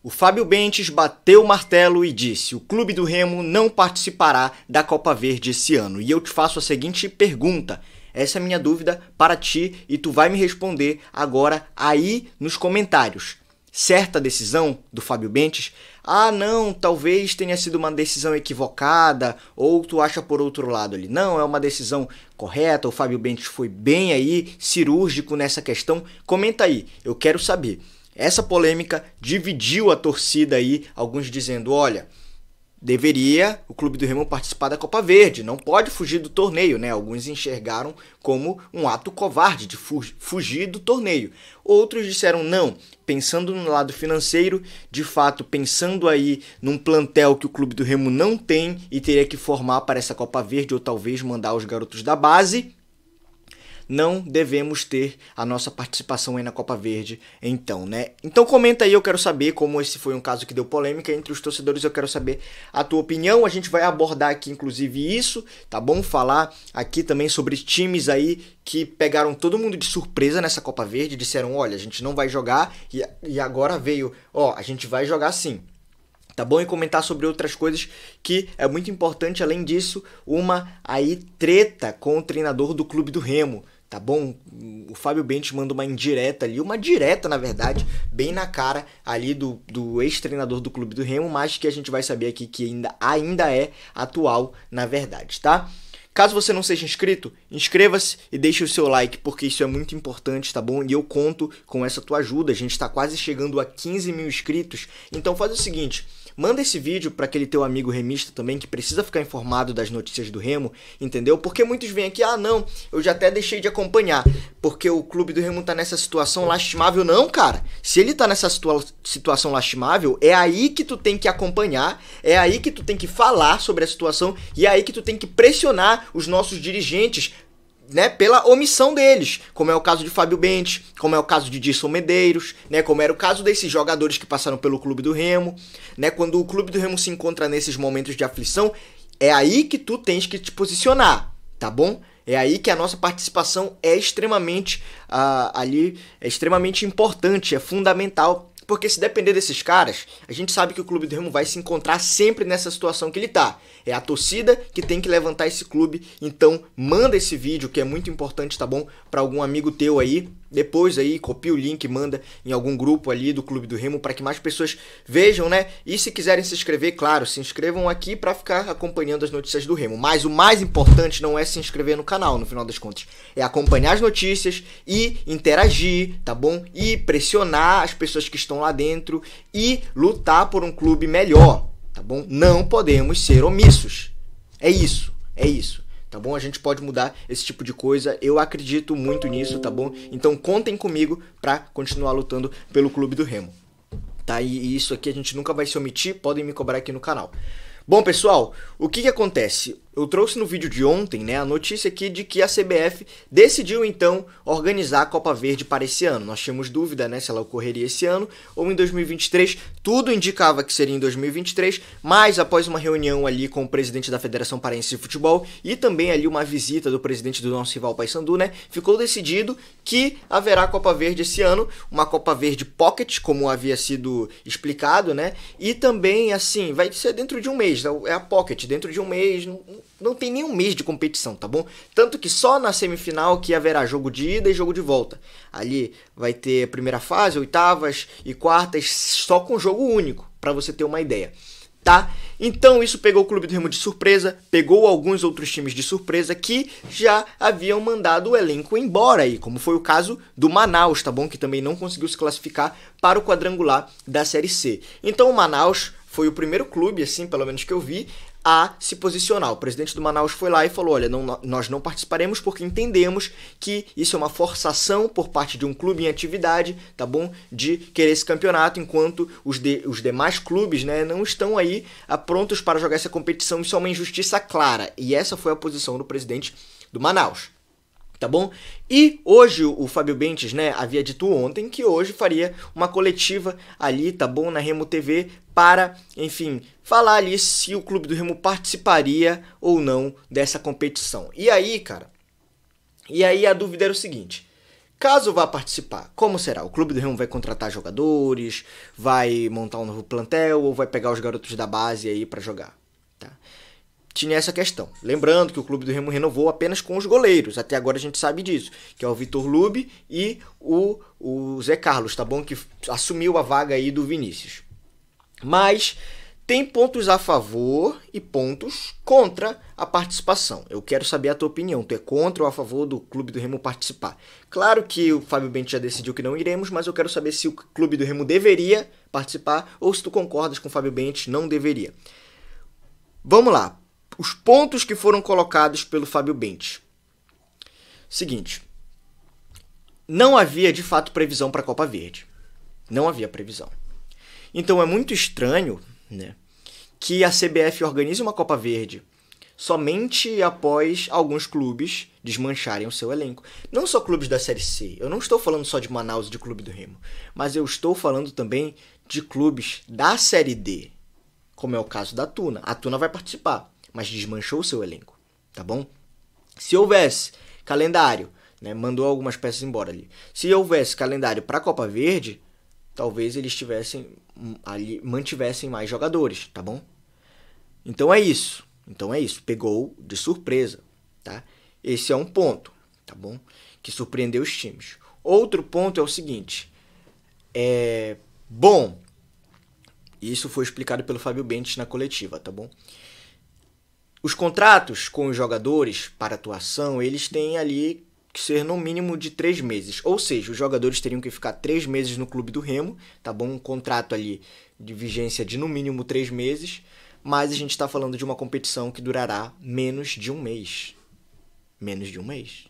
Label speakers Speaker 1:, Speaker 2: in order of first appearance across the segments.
Speaker 1: O Fábio Bentes bateu o martelo e disse: o Clube do Remo não participará da Copa Verde esse ano. E eu te faço a seguinte pergunta. Essa é a minha dúvida para ti e tu vai me responder agora aí nos comentários. Certa decisão do Fábio Bentes? Ah, não, talvez tenha sido uma decisão equivocada, ou tu acha por outro lado ali. Não, é uma decisão correta, o Fábio Bentes foi bem aí, cirúrgico nessa questão. Comenta aí, eu quero saber. Essa polêmica dividiu a torcida aí, alguns dizendo, olha, deveria o Clube do Remo participar da Copa Verde, não pode fugir do torneio, né? Alguns enxergaram como um ato covarde de fugir do torneio. Outros disseram não, pensando no lado financeiro, de fato, pensando aí num plantel que o Clube do Remo não tem e teria que formar para essa Copa Verde ou talvez mandar os garotos da base, não devemos ter a nossa participação aí na Copa Verde, então, né? Então comenta aí, eu quero saber, como esse foi um caso que deu polêmica entre os torcedores, eu quero saber a tua opinião. A gente vai abordar aqui, inclusive, isso, tá bom? Falar aqui também sobre times aí que pegaram todo mundo de surpresa nessa Copa Verde, disseram, olha, a gente não vai jogar, e agora veio, ó, a gente vai jogar sim. Tá bom? E comentar sobre outras coisas que é muito importante. Além disso, uma aí treta com o treinador do Clube do Remo. Tá bom? O Fábio Bentes manda uma indireta ali, uma direta na verdade, bem na cara ali do ex-treinador do Clube do Remo, mas que a gente vai saber aqui que ainda é atual na verdade, tá? Caso você não seja inscrito, inscreva-se e deixe o seu like, porque isso é muito importante, tá bom? E eu conto com essa tua ajuda, a gente está quase chegando a 15 mil inscritos, então faz o seguinte, manda esse vídeo para aquele teu amigo remista também, que precisa ficar informado das notícias do Remo, entendeu? Porque muitos vêm aqui, ah não, eu já até deixei de acompanhar, porque o Clube do Remo tá nessa situação lastimável. Não, cara, se ele tá nessa situação lastimável, é aí que tu tem que acompanhar, é aí que tu tem que falar sobre a situação, e é aí que tu tem que pressionar os nossos dirigentes, né, pela omissão deles, como é o caso de Fábio Bentes, como é o caso de Dilson Medeiros, né, como era o caso desses jogadores que passaram pelo Clube do Remo, né, quando o Clube do Remo se encontra nesses momentos de aflição, é aí que tu tens que te posicionar, tá bom? É aí que a nossa participação é extremamente é extremamente importante, é fundamental. Porque se depender desses caras, a gente sabe que o Clube do Remo vai se encontrar sempre nessa situação que ele tá. É a torcida que tem que levantar esse clube, então manda esse vídeo, que é muito importante, tá bom? Para algum amigo teu aí, depois aí copia o link, manda em algum grupo ali do Clube do Remo para que mais pessoas vejam, né? E se quiserem se inscrever, claro, se inscrevam aqui para ficar acompanhando as notícias do Remo. Mas o mais importante não é se inscrever no canal, no final das contas. É acompanhar as notícias e interagir, tá bom? E pressionar as pessoas que estão lá dentro e lutar por um clube melhor, tá bom? Não podemos ser omissos. É isso, é isso. Tá bom? A gente pode mudar esse tipo de coisa, eu acredito muito nisso, tá bom? Então contem comigo pra continuar lutando pelo Clube do Remo, tá? E isso aqui a gente nunca vai se omitir, podem me cobrar aqui no canal. Bom, pessoal, o que acontece? Eu trouxe no vídeo de ontem, né, a notícia aqui de que a CBF decidiu, então, organizar a Copa Verde para esse ano. Nós tínhamos dúvida, né, se ela ocorreria esse ano ou em 2023. Tudo indicava que seria em 2023, mas após uma reunião ali com o presidente da Federação Paraense de Futebol e também ali uma visita do presidente do nosso rival Paysandu, né, ficou decidido que haverá Copa Verde esse ano, uma Copa Verde Pocket, como havia sido explicado, né, e também, assim, vai ser dentro de um mês, é a Pocket, dentro de um mês, não tem nem um mês de competição, tá bom? Tanto que só na semifinal que haverá jogo de ida e jogo de volta. Ali vai ter primeira fase, oitavas e quartas, só com jogo único, pra você ter uma ideia, tá? Então isso pegou o Clube do Remo de surpresa, pegou alguns outros times de surpresa que já haviam mandado o elenco embora aí, como foi o caso do Manaus, tá bom? Que também não conseguiu se classificar para o quadrangular da Série C. Então o Manaus foi o primeiro clube, assim, pelo menos que eu vi, a se posicionar. O presidente do Manaus foi lá e falou, olha, nós não participaremos porque entendemos que isso é uma forçação por parte de um clube em atividade, tá bom? De querer esse campeonato, enquanto os demais clubes, né, não estão aí prontos para jogar essa competição. Isso é uma injustiça clara. E essa foi a posição do presidente do Manaus. Tá bom? E hoje o Fábio Bentes, né, havia dito ontem que hoje faria uma coletiva ali, tá bom, na Remo TV para, enfim, falar ali se o Clube do Remo participaria ou não dessa competição. E aí, cara, a dúvida era o seguinte, Caso vá participar, como será? O Clube do Remo vai contratar jogadores, vai montar um novo plantel ou vai pegar os garotos da base aí para jogar? Tá? Tinha essa questão. Lembrando que o Clube do Remo renovou apenas com os goleiros. Até agora a gente sabe disso. Que é o Vitor Lube e o Zé Carlos, tá bom? Que assumiu a vaga aí do Vinícius. Mas tem pontos a favor e pontos contra a participação. Eu quero saber a tua opinião. Tu é contra ou a favor do Clube do Remo participar? Claro que o Fábio Bento já decidiu que não iremos, mas eu quero saber se o Clube do Remo deveria participar ou se tu concordas com o Fábio Bento, não deveria. Vamos lá. Os pontos que foram colocados pelo Fábio Bento. Seguinte. Não havia, de fato, previsão para a Copa Verde. Não havia previsão. Então é muito estranho, né, que a CBF organize uma Copa Verde somente após alguns clubes desmancharem o seu elenco. Não só clubes da Série C. Eu não estou falando só de Manaus e de Clube do Remo. Mas eu estou falando também de clubes da Série D. Como é o caso da Tuna. A Tuna vai participar, mas desmanchou o seu elenco. Tá bom? Se houvesse calendário, né, mandou algumas peças embora ali. Se houvesse calendário para a Copa Verde, talvez eles mantivessem mais jogadores, tá bom? Então é isso. Pegou de surpresa, tá? Esse é um ponto, tá bom? Que surpreendeu os times. Outro ponto é o seguinte. Bom, isso foi explicado pelo Fábio Bento na coletiva, tá bom? Os contratos com os jogadores para atuação, eles têm ali que ser no mínimo de 3 meses. Ou seja, os jogadores teriam que ficar 3 meses no Clube do Remo, tá bom? Um contrato ali de vigência de no mínimo 3 meses, mas a gente está falando de uma competição que durará menos de um mês. Menos de um mês.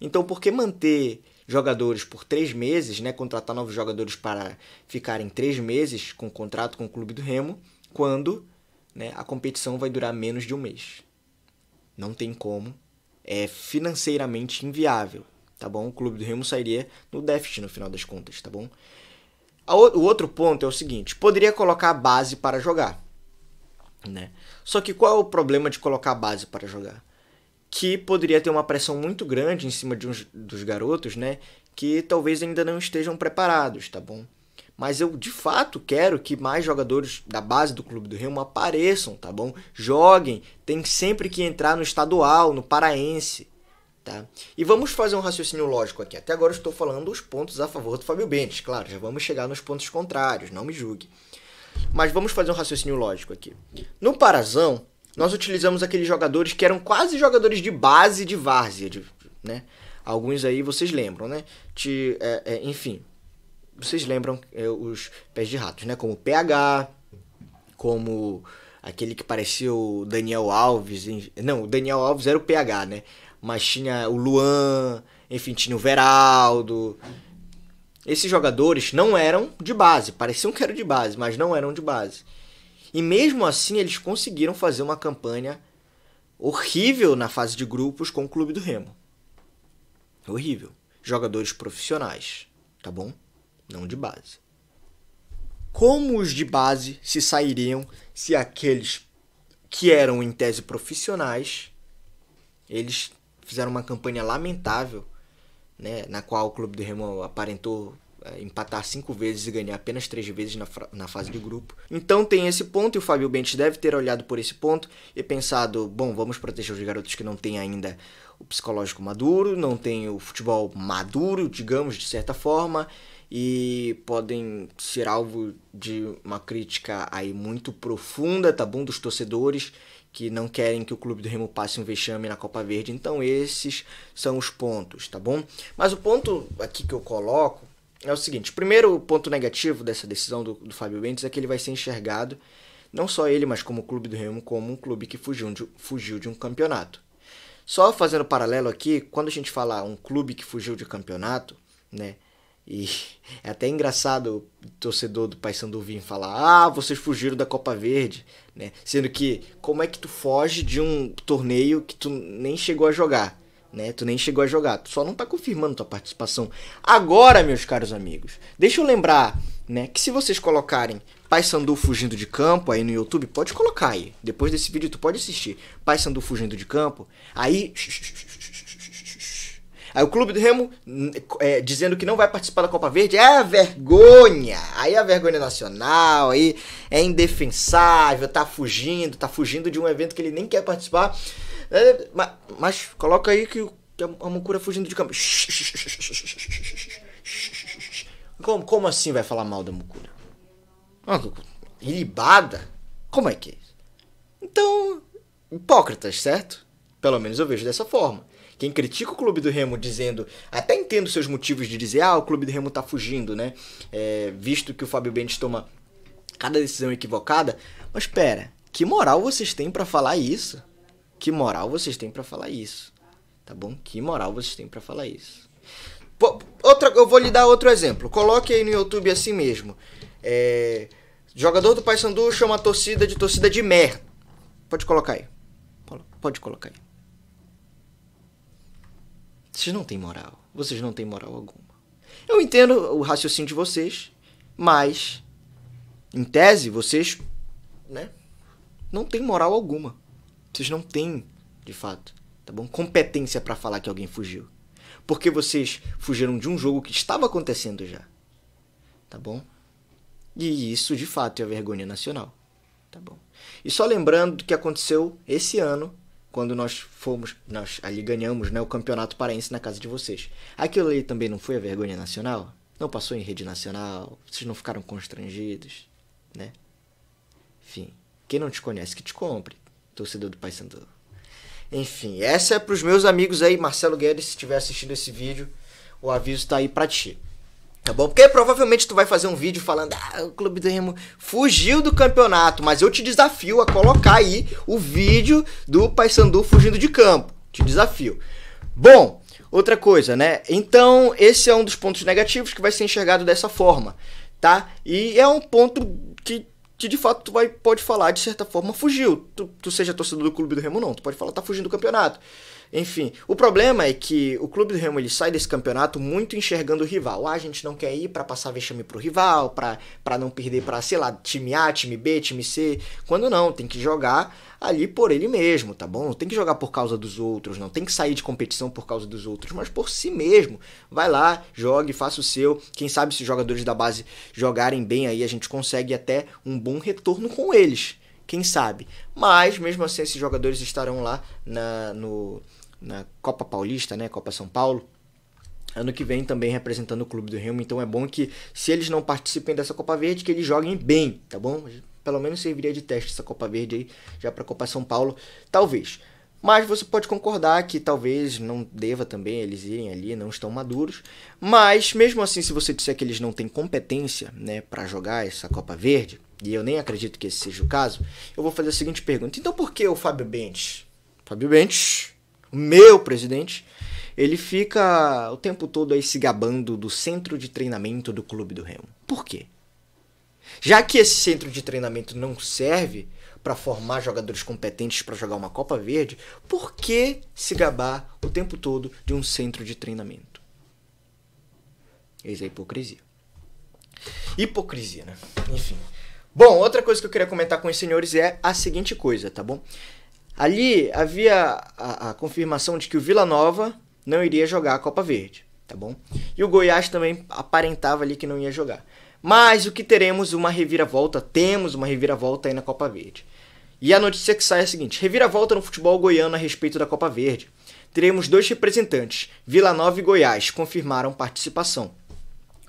Speaker 1: Então, por que manter jogadores por 3 meses, né? Contratar novos jogadores para ficarem 3 meses com contrato com o Clube do Remo, quando, né, a competição vai durar menos de um mês? Não tem como. É financeiramente inviável, tá bom? O Clube do Remo sairia no déficit no final das contas, tá bom? O outro ponto é o seguinte, poderia colocar a base para jogar, né? Só que qual é o problema de colocar a base para jogar? Que poderia ter uma pressão muito grande em cima dos garotos, né? Que talvez ainda não estejam preparados, tá bom? Mas eu, de fato, quero que mais jogadores da base do Clube do Remo apareçam, tá bom? Joguem, tem sempre que entrar no estadual, no paraense, tá? E vamos fazer um raciocínio lógico aqui. Até agora eu estou falando os pontos a favor do Fábio Bento, claro, já vamos chegar nos pontos contrários, não me julgue. Mas vamos fazer um raciocínio lógico aqui. No Parazão, nós utilizamos aqueles jogadores que eram quase jogadores de base de várzea, né? Alguns aí vocês lembram, né? Enfim... Vocês lembram os pés de ratos, né? Como o PH, como aquele que parecia o Daniel Alves. Não, o Daniel Alves era o PH, né? Mas tinha o Luan, enfim, tinha o Veraldo. Esses jogadores não eram de base. Pareciam que eram de base, mas não eram de base. E mesmo assim eles conseguiram fazer uma campanha horrível na fase de grupos com o Clube do Remo. Horrível. Jogadores profissionais, tá bom? Não de base. Como os de base se sairiam se aqueles que eram em tese profissionais, eles fizeram uma campanha lamentável, né, na qual o Clube do Remo aparentou empatar 5 vezes e ganhar apenas 3 vezes na fase de grupo. Então tem esse ponto, e o Fábio Bento deve ter olhado por esse ponto e pensado, bom, vamos proteger os garotos que não têm ainda o psicológico maduro, não têm o futebol maduro, digamos, de certa forma, e podem ser alvo de uma crítica aí muito profunda, tá bom, dos torcedores que não querem que o Clube do Remo passe um vexame na Copa Verde. Então esses são os pontos, tá bom? Mas o ponto aqui que eu coloco é o seguinte. O primeiro ponto negativo dessa decisão do Fábio Bento é que ele vai ser enxergado, não só ele, mas como o Clube do Remo, como um clube que fugiu de um campeonato. Só fazendo paralelo aqui, quando a gente fala um clube que fugiu de campeonato, né? E é até engraçado o torcedor do Paysandu vir falar, vocês fugiram da Copa Verde, né? Sendo que, como é que tu foge de um torneio que tu nem chegou a jogar, né? Tu nem chegou a jogar, tu só não tá confirmando tua participação. Agora, meus caros amigos, deixa eu lembrar, né, que se vocês colocarem Paysandu fugindo de campo aí no YouTube, pode colocar aí. Depois desse vídeo tu pode assistir Paysandu fugindo de campo, aí Aí o Clube do Remo dizendo que não vai participar da Copa Verde é vergonha. Aí a vergonha nacional, aí é indefensável, tá fugindo de um evento que ele nem quer participar. Mas coloca aí que a Mucura fugindo de campo. Como assim vai falar mal da Mucura? Ilibada? Como é que é isso? Então, hipócritas, certo? Pelo menos eu vejo dessa forma. Quem critica o Clube do Remo dizendo... Até entendo seus motivos de dizer... o Clube do Remo tá fugindo, né? Visto que o Fábio Bentes toma cada decisão equivocada. Mas pera, que moral vocês têm pra falar isso? Que moral vocês têm pra falar isso? Tá bom? Que moral vocês têm pra falar isso? Eu vou lhe dar outro exemplo. Coloque aí no YouTube assim mesmo. Jogador do Paysandu chama a torcida de merda. Pode colocar aí. Pode colocar aí. Vocês não têm moral. Vocês não têm moral alguma. Eu entendo o raciocínio de vocês, mas, em tese, vocês, né, não têm moral alguma. Vocês não têm, de fato, tá bom? Competência pra falar que alguém fugiu. Porque vocês fugiram de um jogo que estava acontecendo já. Tá bom? E isso, de fato, é a vergonha nacional. Tá bom? E só lembrando do que aconteceu esse ano, quando nós ali ganhamos, né, o Campeonato Paraense na casa de vocês. Aquilo ali também não foi a vergonha nacional? Não passou em rede nacional? Vocês não ficaram constrangidos? Né? Enfim, quem não te conhece, que te compre, torcedor do Paysandu. Enfim, essa é pros meus amigos aí, Marcelo Guedes, se estiver assistindo esse vídeo, o aviso tá aí pra ti. Tá bom? Porque provavelmente tu vai fazer um vídeo falando o Clube do Remo fugiu do campeonato, mas eu te desafio a colocar aí o vídeo do Paysandu fugindo de campo. Te desafio. Bom, outra coisa, né? Então, esse é um dos pontos negativos que vai ser enxergado dessa forma, tá? E é um ponto que de fato tu pode falar, de certa forma, fugiu. Tu seja torcedor do Clube do Remo, não. Tu pode falar, tá fugindo do campeonato. Enfim, o problema é que o Clube do Remo ele sai desse campeonato muito enxergando o rival. A gente não quer ir pra passar vexame pro rival, pra não perder pra, sei lá, time A, time B, time C. Quando não, tem que jogar ali por ele mesmo, tá bom? Não tem que jogar por causa dos outros, não tem que sair de competição por causa dos outros, mas por si mesmo. Vai lá, jogue, faça o seu. Quem sabe se os jogadores da base jogarem bem aí, a gente consegue até um bom retorno com eles. Quem sabe? Mas, mesmo assim, esses jogadores estarão lá na Copa Paulista, né? Copa São Paulo. Ano que vem também representando o Clube do Remo. Então é bom que, se eles não participem dessa Copa Verde, que eles joguem bem, tá bom? Pelo menos serviria de teste essa Copa Verde aí, já pra Copa São Paulo, talvez. Mas você pode concordar que talvez não deva também eles irem ali, não estão maduros. Mas, mesmo assim, se você disser que eles não têm competência, né, pra jogar essa Copa Verde, e eu nem acredito que esse seja o caso, eu vou fazer a seguinte pergunta. Então por que o Fábio Bentes, o meu presidente, ele fica o tempo todo aí se gabando do centro de treinamento do Clube do Remo? Por quê? Já que esse centro de treinamento não serve para formar jogadores competentes para jogar uma Copa Verde, por que se gabar o tempo todo de um centro de treinamento? Eis a hipocrisia. Hipocrisia, né? Enfim. Bom, outra coisa que eu queria comentar com os senhores é a seguinte coisa, tá bom? Ali havia a confirmação de que o Vila Nova não iria jogar a Copa Verde, tá bom? E o Goiás também aparentava ali que não ia jogar. Mas o que temos uma reviravolta aí na Copa Verde. E a notícia que sai é a seguinte: reviravolta no futebol goiano a respeito da Copa Verde. Teremos 2 representantes, Vila Nova e Goiás, confirmaram participação.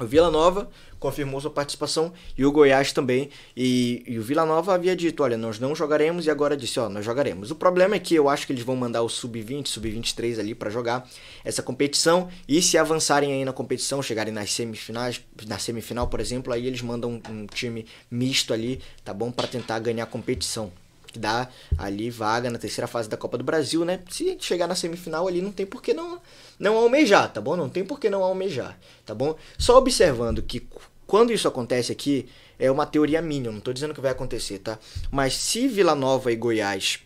Speaker 1: O Vila Nova confirmou sua participação e o Goiás também. E o Vila Nova havia dito, olha, nós não jogaremos, e agora disse, nós jogaremos. O problema é que eu acho que eles vão mandar o Sub-20, Sub-23 ali para jogar essa competição, e se avançarem aí na competição, chegarem nas semifinais, na semifinal, por exemplo, aí eles mandam um time misto ali, tá bom, para tentar ganhar a competição. Que dá ali vaga na terceira fase da Copa do Brasil, né? Se chegar na semifinal ali, não tem por que não almejar, tá bom? Não tem por que não almejar, tá bom? Só observando que quando isso acontece aqui, é uma teoria minha, não tô dizendo que vai acontecer, tá? Mas se Vila Nova e Goiás,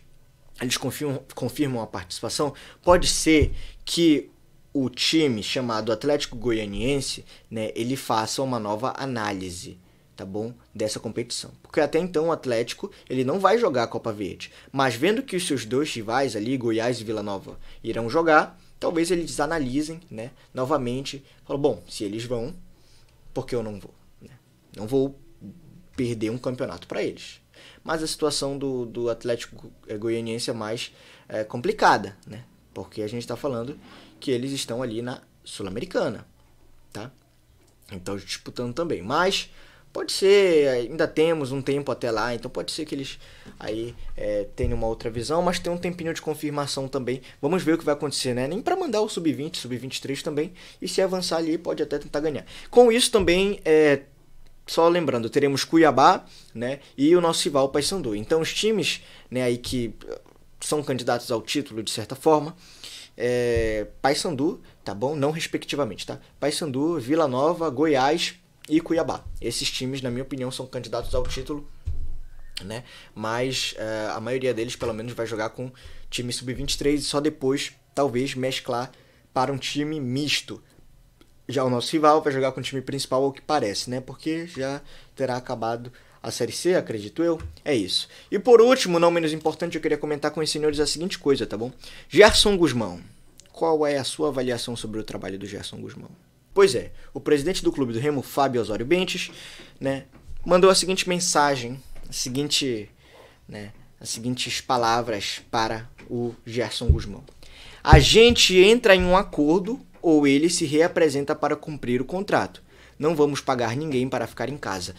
Speaker 1: eles confirmam a participação, pode ser que o time chamado Atlético Goianiense, né, ele faça uma nova análise, tá bom, dessa competição. Porque até então o Atlético, ele não vai jogar a Copa Verde. Mas vendo que os seus 2 rivais ali, Goiás e Vila Nova, irão jogar, talvez eles analisem, né, novamente, falam, bom, se eles vão, por que eu não vou? Né? Não vou perder um campeonato para eles. Mas a situação do Atlético Goianiense é mais complicada, né? Porque a gente está falando que eles estão ali na Sul-Americana, tá? Então disputando também. Mas pode ser, ainda temos um tempo até lá, então pode ser que eles aí tenham uma outra visão, mas tem um tempinho de confirmação também. Vamos ver o que vai acontecer, né? Nem para mandar o Sub-20, Sub-23 também, e se avançar ali pode até tentar ganhar. Com isso também, só lembrando, teremos Cuiabá, né, e o nosso rival Paysandu. Então os times, né, aí que são candidatos ao título de certa forma, Paysandu, tá bom? Não respectivamente, tá? Paysandu, Vila Nova, Goiás e Cuiabá. Esses times, na minha opinião, são candidatos ao título, né? Mas a maioria deles, pelo menos, vai jogar com time sub-23 e só depois, talvez, mesclar para um time misto. Já o nosso rival vai jogar com o time principal, ao que parece, né? Porque já terá acabado a Série C, acredito eu. É isso. E por último, não menos importante, eu queria comentar com os senhores a seguinte coisa, tá bom? Gerson Gusmão. Qual é a sua avaliação sobre o trabalho do Gerson Gusmão? Pois é, o presidente do Clube do Remo, Fábio Osório Bentes, né, mandou a seguinte mensagem, as seguintes palavras para o Gerson Gusmão. A gente entra em um acordo ou ele se reapresenta para cumprir o contrato. Não vamos pagar ninguém para ficar em casa.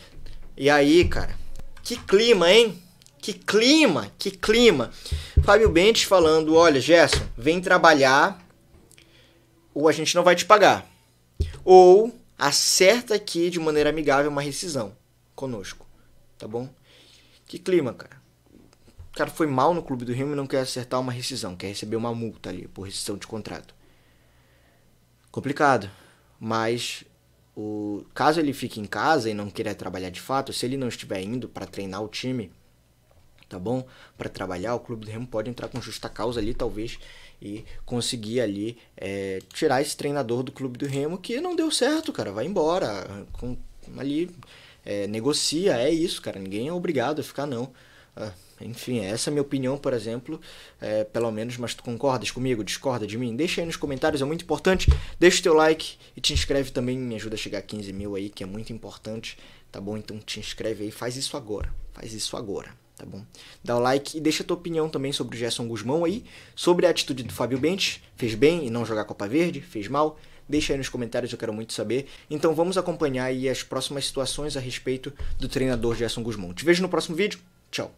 Speaker 1: E aí, cara, que clima, hein? Que clima, que clima. Fábio Bentes falando, olha, Gerson, vem trabalhar ou a gente não vai te pagar. Ou acerta aqui de maneira amigável uma rescisão conosco, tá bom? Que clima, cara. O cara foi mal no Clube do Remo e não quer acertar uma rescisão, quer receber uma multa ali por rescisão de contrato. Complicado, mas caso ele fique em casa e não queira trabalhar de fato, se ele não estiver indo para treinar o time, tá bom? Para trabalhar, o Clube do Remo pode entrar com justa causa ali, talvez, e conseguir ali tirar esse treinador do Clube do Remo que não deu certo, cara, vai embora, negocia, é isso, cara, ninguém é obrigado a ficar, não. Enfim, essa é a minha opinião, por exemplo, pelo menos, mas tu concordas comigo, discorda de mim? Deixa aí nos comentários, é muito importante, deixa o teu like e te inscreve também, me ajuda a chegar a 15 mil aí, que é muito importante, tá bom? Então te inscreve aí, faz isso agora, tá bom? Dá o like e deixa a tua opinião também sobre o Gerson Gusmão aí, sobre a atitude do Fábio Bentes, fez bem em não jogar Copa Verde, fez mal? Deixa aí nos comentários, eu quero muito saber. Então vamos acompanhar aí as próximas situações a respeito do treinador Gerson Gusmão. Te vejo no próximo vídeo, tchau!